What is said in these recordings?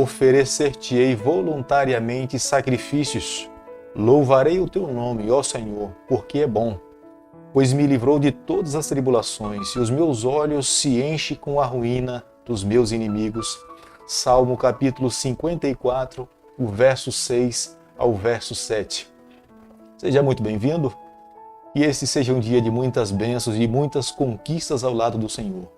oferecer-te-ei voluntariamente sacrifícios. Louvarei o teu nome, ó Senhor, porque é bom, pois me livrou de todas as tribulações, e os meus olhos se enchem com a ruína dos meus inimigos. Salmo capítulo 54, o verso 6 ao verso 7. Seja muito bem-vindo, e esse seja um dia de muitas bênçãos e muitas conquistas ao lado do Senhor.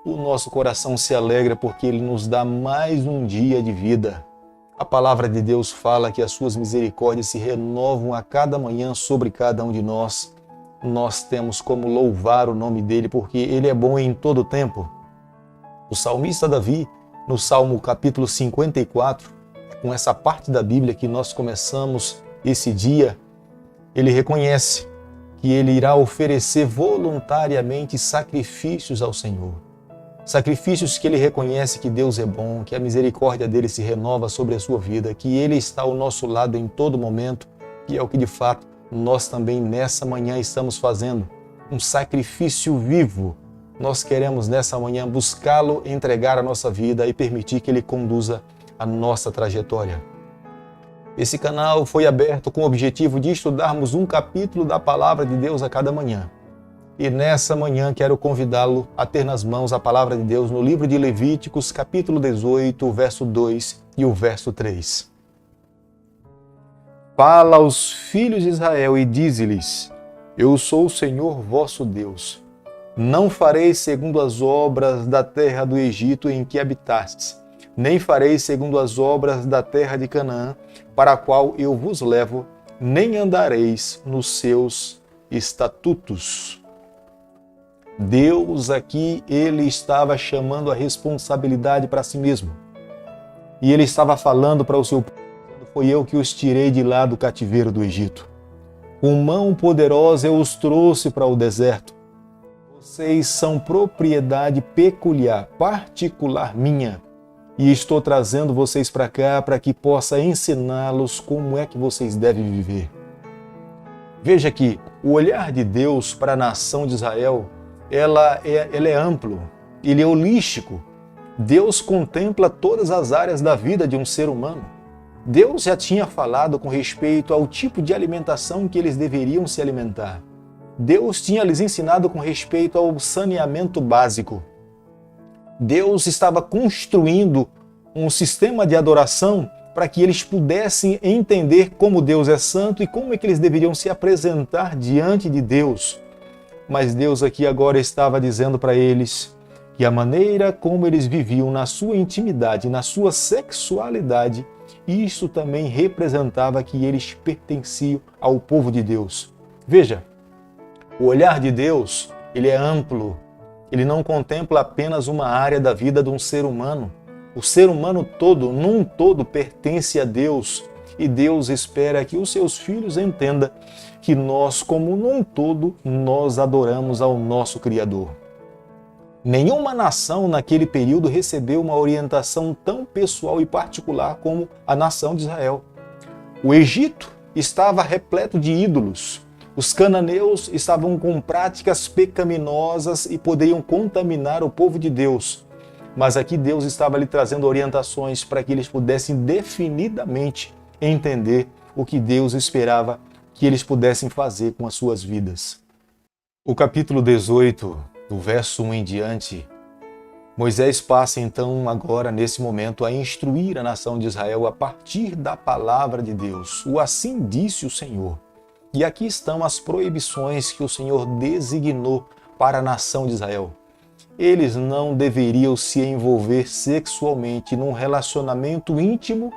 O nosso coração se alegra porque Ele nos dá mais um dia de vida. A palavra de Deus fala que as suas misericórdias se renovam a cada manhã sobre cada um de nós. Nós temos como louvar o nome dEle porque Ele é bom em todo o tempo. O salmista Davi, no Salmo capítulo 54, com essa parte da Bíblia que nós começamos esse dia, ele reconhece que ele irá oferecer voluntariamente sacrifícios ao Senhor. Sacrifícios que ele reconhece que Deus é bom, que a misericórdia dele se renova sobre a sua vida, que ele está ao nosso lado em todo momento, que é o que de fato nós também nessa manhã estamos fazendo. Um sacrifício vivo. Nós queremos nessa manhã buscá-lo, entregar a nossa vida e permitir que ele conduza a nossa trajetória. Esse canal foi aberto com o objetivo de estudarmos um capítulo da Palavra de Deus a cada manhã. E nessa manhã quero convidá-lo a ter nas mãos a Palavra de Deus no livro de Levíticos, capítulo 18, o verso 2 e o verso 3. Fala aos filhos de Israel e dize-lhes: Eu sou o Senhor vosso Deus. Não fareis segundo as obras da terra do Egito em que habitastes, nem fareis segundo as obras da terra de Canaã, para a qual eu vos levo, nem andareis nos seus estatutos. Deus aqui, ele estava chamando a responsabilidade para si mesmo. E ele estava falando para o seu povo: foi eu que os tirei de lá do cativeiro do Egito. Com mão poderosa eu os trouxe para o deserto. Vocês são propriedade peculiar, particular minha. E estou trazendo vocês para cá para que possa ensiná-los como é que vocês devem viver. Veja que o olhar de Deus para a nação de Israel, ele é amplo, ele é holístico. Deus contempla todas as áreas da vida de um ser humano. Deus já tinha falado com respeito ao tipo de alimentação que eles deveriam se alimentar. Deus tinha lhes ensinado com respeito ao saneamento básico. Deus estava construindo um sistema de adoração para que eles pudessem entender como Deus é santo e como é que eles deveriam se apresentar diante de Deus. Mas Deus aqui agora estava dizendo para eles que a maneira como eles viviam na sua intimidade, na sua sexualidade, isso também representava que eles pertenciam ao povo de Deus. Veja, o olhar de Deus, ele é amplo. Ele não contempla apenas uma área da vida de um ser humano. O ser humano todo, num todo, pertence a Deus. E Deus espera que os seus filhos entendam que nós, como num todo, nós adoramos ao nosso Criador. Nenhuma nação naquele período recebeu uma orientação tão pessoal e particular como a nação de Israel. O Egito estava repleto de ídolos. Os cananeus estavam com práticas pecaminosas e poderiam contaminar o povo de Deus. Mas aqui Deus estava lhe trazendo orientações para que eles pudessem definidamente entender o que Deus esperava que eles pudessem fazer com as suas vidas. O capítulo 18, do verso 1 em diante, Moisés passa então agora, nesse momento, a instruir a nação de Israel a partir da palavra de Deus. O assim disse o Senhor. E aqui estão as proibições que o Senhor designou para a nação de Israel. Eles não deveriam se envolver sexualmente num relacionamento íntimo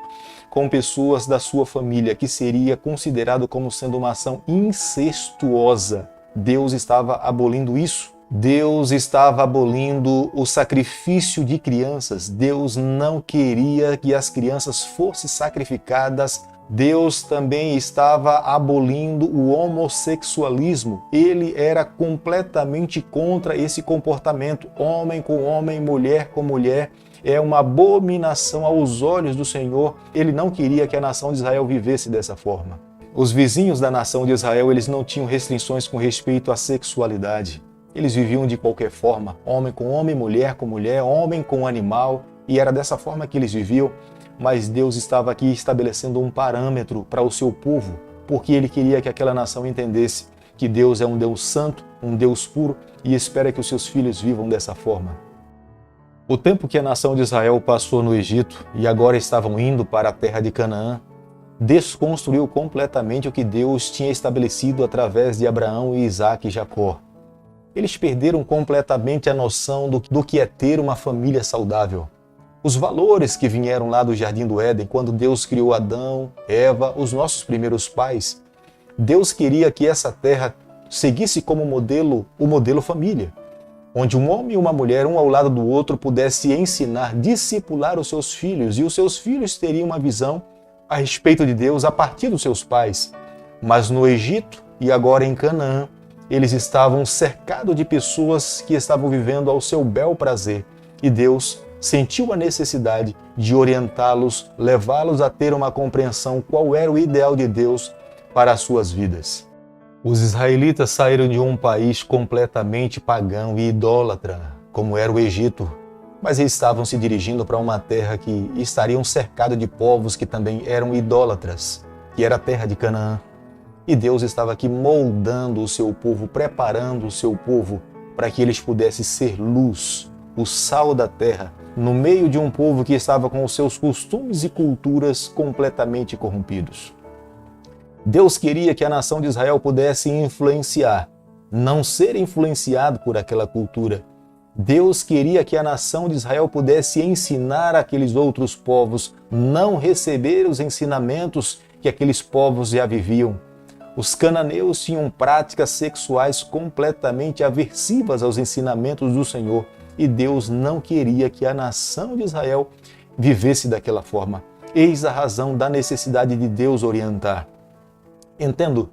com pessoas da sua família, que seria considerado como sendo uma ação incestuosa. Deus estava abolindo isso. Deus estava abolindo o sacrifício de crianças. Deus não queria que as crianças fossem sacrificadas. Deus também estava abolindo o homossexualismo. Ele era completamente contra esse comportamento. Homem com homem, mulher com mulher. É uma abominação aos olhos do Senhor. Ele não queria que a nação de Israel vivesse dessa forma. Os vizinhos da nação de Israel, eles não tinham restrições com respeito à sexualidade. Eles viviam de qualquer forma, homem com homem, mulher com mulher, homem com animal, e era dessa forma que eles viviam. mas Deus estava aqui estabelecendo um parâmetro para o seu povo, porque Ele queria que aquela nação entendesse que Deus é um Deus santo, um Deus puro, e espera que os seus filhos vivam dessa forma. O tempo que a nação de Israel passou no Egito e agora estavam indo para a terra de Canaã, desconstruiu completamente o que Deus tinha estabelecido através de Abraão e Isaque e Jacó. Eles perderam completamente a noção do que é ter uma família saudável. Os valores que vieram lá do Jardim do Éden, quando Deus criou Adão, Eva, os nossos primeiros pais, Deus queria que essa terra seguisse como modelo o modelo família, onde um homem e uma mulher, um ao lado do outro, pudesse ensinar, discipular os seus filhos, e os seus filhos teriam uma visão a respeito de Deus a partir dos seus pais. Mas no Egito e agora em Canaã, eles estavam cercados de pessoas que estavam vivendo ao seu bel prazer, e Deus sentiu a necessidade de orientá-los, levá-los a ter uma compreensão qual era o ideal de Deus para as suas vidas. Os israelitas saíram de um país completamente pagão e idólatra, como era o Egito, mas eles estavam se dirigindo para uma terra que estariam cercados de povos que também eram idólatras, que era a terra de Canaã. E Deus estava aqui moldando o seu povo, preparando o seu povo para que eles pudessem ser luz, o sal da terra, no meio de um povo que estava com os seus costumes e culturas completamente corrompidos. Deus queria que a nação de Israel pudesse influenciar, não ser influenciado por aquela cultura. Deus queria que a nação de Israel pudesse ensinar aqueles outros povos, não receber os ensinamentos que aqueles povos já viviam. Os cananeus tinham práticas sexuais completamente aversivas aos ensinamentos do Senhor, e Deus não queria que a nação de Israel vivesse daquela forma. Eis a razão da necessidade de Deus orientar. Entendo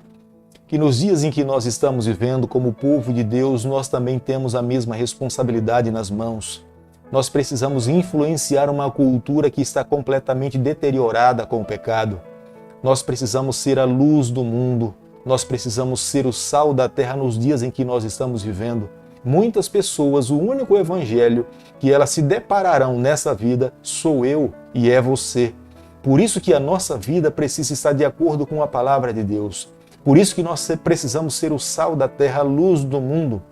que nos dias em que nós estamos vivendo como povo de Deus, nós também temos a mesma responsabilidade nas mãos. Nós precisamos influenciar uma cultura que está completamente deteriorada com o pecado. Nós precisamos ser a luz do mundo. Nós precisamos ser o sal da terra nos dias em que nós estamos vivendo. Muitas pessoas, o único evangelho que elas se depararão nessa vida sou eu e é você. Por isso que a nossa vida precisa estar de acordo com a palavra de Deus. Por isso que nós precisamos ser o sal da terra, a luz do mundo.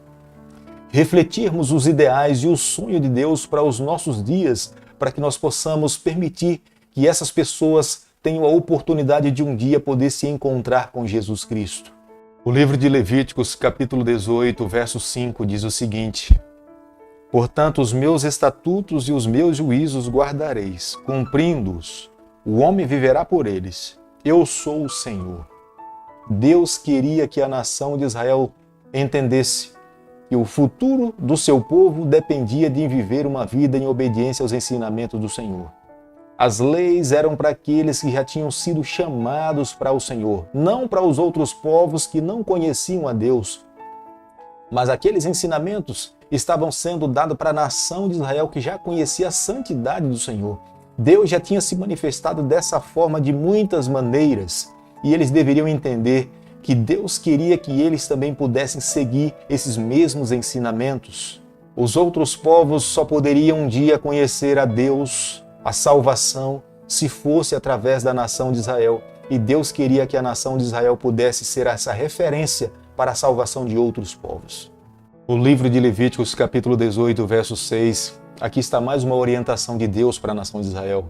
Refletirmos os ideais e o sonho de Deus para os nossos dias, para que nós possamos permitir que essas pessoas tenham a oportunidade de um dia poder se encontrar com Jesus Cristo. O livro de Levíticos, capítulo 18, verso 5, diz o seguinte: Portanto, os meus estatutos e os meus juízos guardareis, cumprindo-os. O homem viverá por eles. Eu sou o Senhor. Deus queria que a nação de Israel entendesse que o futuro do seu povo dependia de viver uma vida em obediência aos ensinamentos do Senhor. As leis eram para aqueles que já tinham sido chamados para o Senhor, não para os outros povos que não conheciam a Deus. Mas aqueles ensinamentos estavam sendo dados para a nação de Israel que já conhecia a santidade do Senhor. Deus já tinha se manifestado dessa forma de muitas maneiras, e eles deveriam entender que Deus queria que eles também pudessem seguir esses mesmos ensinamentos. Os outros povos só poderiam um dia conhecer a Deus, a salvação, se fosse através da nação de Israel. E Deus queria que a nação de Israel pudesse ser essa referência para a salvação de outros povos. O livro de Levíticos, capítulo 18, verso 6, aqui está mais uma orientação de Deus para a nação de Israel.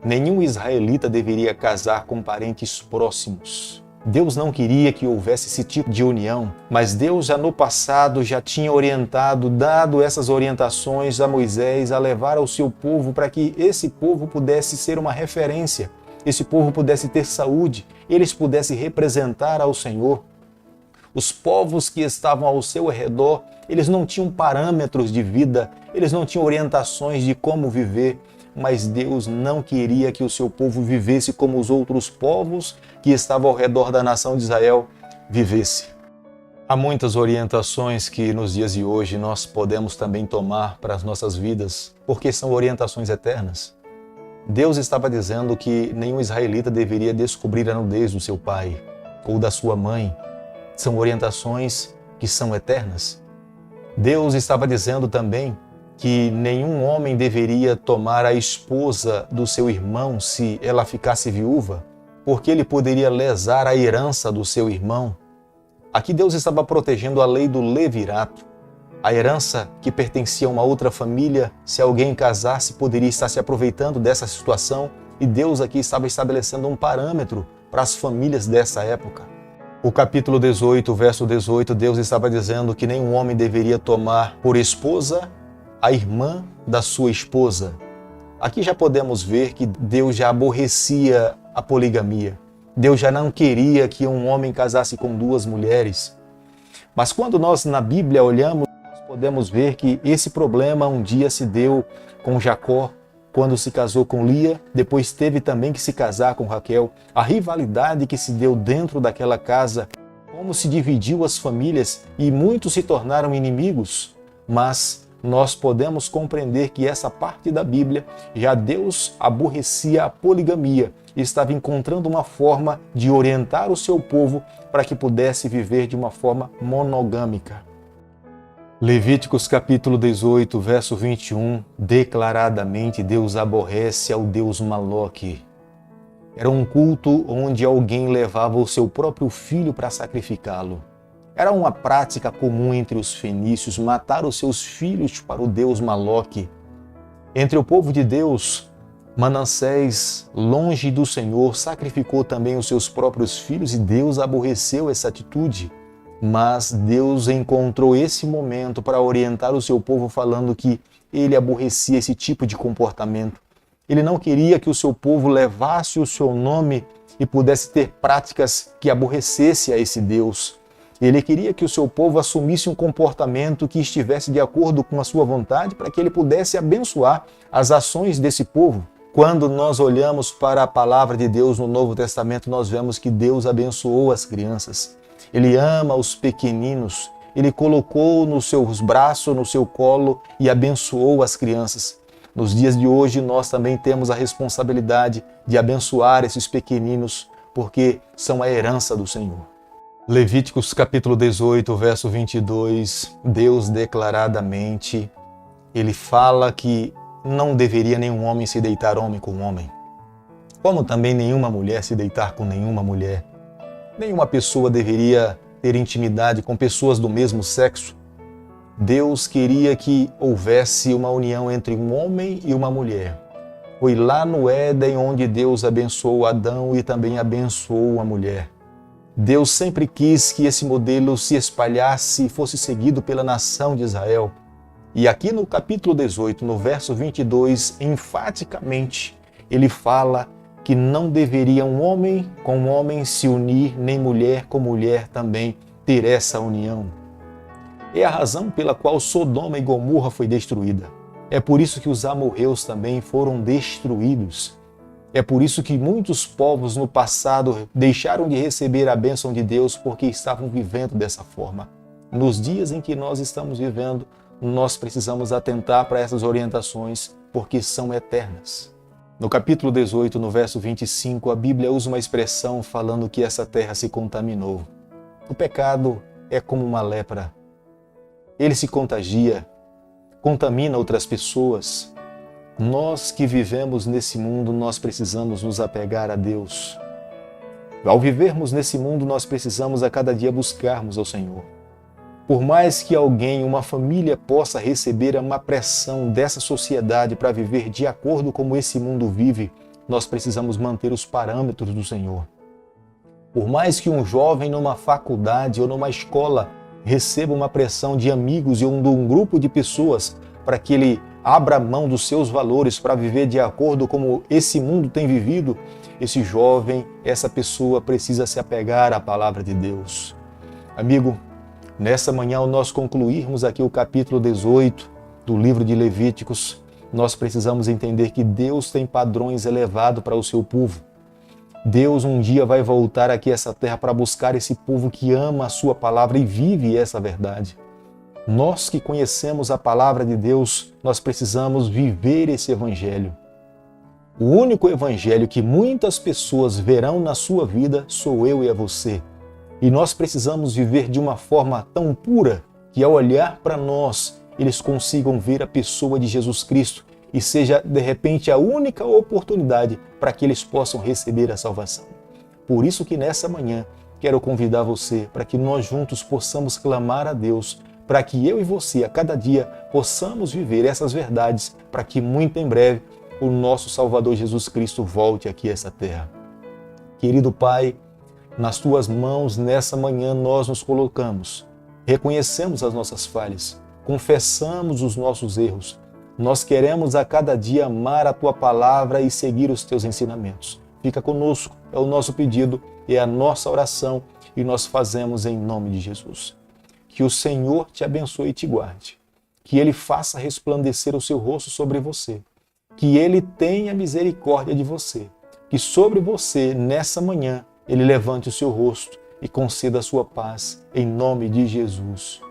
Nenhum israelita deveria casar com parentes próximos. Deus não queria que houvesse esse tipo de união, mas Deus já no passado já tinha orientado, dado essas orientações a Moisés a levar ao seu povo para que esse povo pudesse ser uma referência, esse povo pudesse ter saúde, eles pudessem representar ao Senhor. Os povos que estavam ao seu redor, eles não tinham parâmetros de vida, eles não tinham orientações de como viver, mas Deus não queria que o seu povo vivesse como os outros povos que estavam ao redor da nação de Israel vivesse. Há muitas orientações que nos dias de hoje nós podemos também tomar para as nossas vidas, porque são orientações eternas. Deus estava dizendo que nenhum israelita deveria descobrir a nudez do seu pai ou da sua mãe. São orientações que são eternas. Deus estava dizendo também que nenhum homem deveria tomar a esposa do seu irmão se ela ficasse viúva, porque ele poderia lesar a herança do seu irmão. Aqui Deus estava protegendo a lei do levirato. A herança que pertencia a uma outra família, se alguém casasse, poderia estar se aproveitando dessa situação, e Deus aqui estava estabelecendo um parâmetro para as famílias dessa época. O capítulo 18, verso 18, Deus estava dizendo que nenhum homem deveria tomar por esposa a irmã da sua esposa. Aqui já podemos ver que Deus já aborrecia a poligamia. Deus já não queria que um homem casasse com duas mulheres. Mas quando nós na Bíblia olhamos, nós podemos ver que esse problema um dia se deu com Jacó, quando se casou com Lia, depois teve também que se casar com Raquel. A rivalidade que se deu dentro daquela casa, como se dividiu as famílias e muitos se tornaram inimigos. Mas nós podemos compreender que essa parte da Bíblia, já Deus aborrecia a poligamia e estava encontrando uma forma de orientar o seu povo para que pudesse viver de uma forma monogâmica. Levíticos capítulo 18, verso 21, declaradamente Deus aborrece ao deus Moloque. Era um culto onde alguém levava o seu próprio filho para sacrificá-lo. Era uma prática comum entre os fenícios matar os seus filhos para o deus Moloque. Entre o povo de Deus, Manassés, longe do Senhor, sacrificou também os seus próprios filhos e Deus aborreceu essa atitude. Mas Deus encontrou esse momento para orientar o seu povo, falando que ele aborrecia esse tipo de comportamento. Ele não queria que o seu povo levasse o seu nome e pudesse ter práticas que aborrecesse a esse Deus. Ele queria que o seu povo assumisse um comportamento que estivesse de acordo com a sua vontade, para que ele pudesse abençoar as ações desse povo. Quando nós olhamos para a palavra de Deus no Novo Testamento, nós vemos que Deus abençoou as crianças. Ele ama os pequeninos, ele colocou nos seus braços, no seu colo e abençoou as crianças. Nos dias de hoje nós também temos a responsabilidade de abençoar esses pequeninos, porque são a herança do Senhor. Levíticos capítulo 18, verso 22, Deus declaradamente, ele fala que não deveria nenhum homem se deitar homem com homem, como também nenhuma mulher se deitar com nenhuma mulher. Nenhuma pessoa deveria ter intimidade com pessoas do mesmo sexo. Deus queria que houvesse uma união entre um homem e uma mulher. Foi lá no Éden onde Deus abençoou Adão e também abençoou a mulher. Deus sempre quis que esse modelo se espalhasse e fosse seguido pela nação de Israel. E aqui no capítulo 18, no verso 22, enfaticamente, ele fala que não deveria um homem com homem se unir, nem mulher com mulher também ter essa união. É a razão pela qual Sodoma e Gomorra foi destruída. É por isso que os amorreus também foram destruídos. É por isso que muitos povos no passado deixaram de receber a bênção de Deus porque estavam vivendo dessa forma. Nos dias em que nós estamos vivendo, nós precisamos atentar para essas orientações porque são eternas. No capítulo 18, no verso 25, a Bíblia usa uma expressão falando que essa terra se contaminou. O pecado é como uma lepra. Ele se contagia, contamina outras pessoas. Nós que vivemos nesse mundo, nós precisamos nos apegar a Deus. Ao vivermos nesse mundo, nós precisamos a cada dia buscarmos ao Senhor. Por mais que alguém, uma família, possa receber uma pressão dessa sociedade para viver de acordo como esse mundo vive, nós precisamos manter os parâmetros do Senhor. Por mais que um jovem numa faculdade ou numa escola receba uma pressão de amigos ou de um grupo de pessoas para que ele abra mão dos seus valores para viver de acordo como esse mundo tem vivido, esse jovem, essa pessoa precisa se apegar à palavra de Deus. Amigo, nessa manhã, ao nós concluirmos aqui o capítulo 18 do livro de Levíticos, nós precisamos entender que Deus tem padrões elevados para o seu povo. Deus um dia vai voltar aqui a essa terra para buscar esse povo que ama a sua palavra e vive essa verdade. Nós que conhecemos a palavra de Deus, nós precisamos viver esse evangelho. O único evangelho que muitas pessoas verão na sua vida sou eu e é você. E nós precisamos viver de uma forma tão pura que ao olhar para nós, eles consigam ver a pessoa de Jesus Cristo e seja, de repente, a única oportunidade para que eles possam receber a salvação. Por isso que nessa manhã quero convidar você para que nós juntos possamos clamar a Deus, para que eu e você, a cada dia, possamos viver essas verdades, para que muito em breve o nosso Salvador Jesus Cristo volte aqui a essa terra. Querido Pai, nas Tuas mãos, nessa manhã, nós nos colocamos. Reconhecemos as nossas falhas, confessamos os nossos erros. Nós queremos a cada dia amar a Tua palavra e seguir os Teus ensinamentos. Fica conosco, é o nosso pedido, é a nossa oração e nós fazemos em nome de Jesus. Que o Senhor te abençoe e te guarde. Que Ele faça resplandecer o seu rosto sobre você. Que Ele tenha misericórdia de você. Que sobre você, nessa manhã, Ele levante o seu rosto e conceda a sua paz, em nome de Jesus.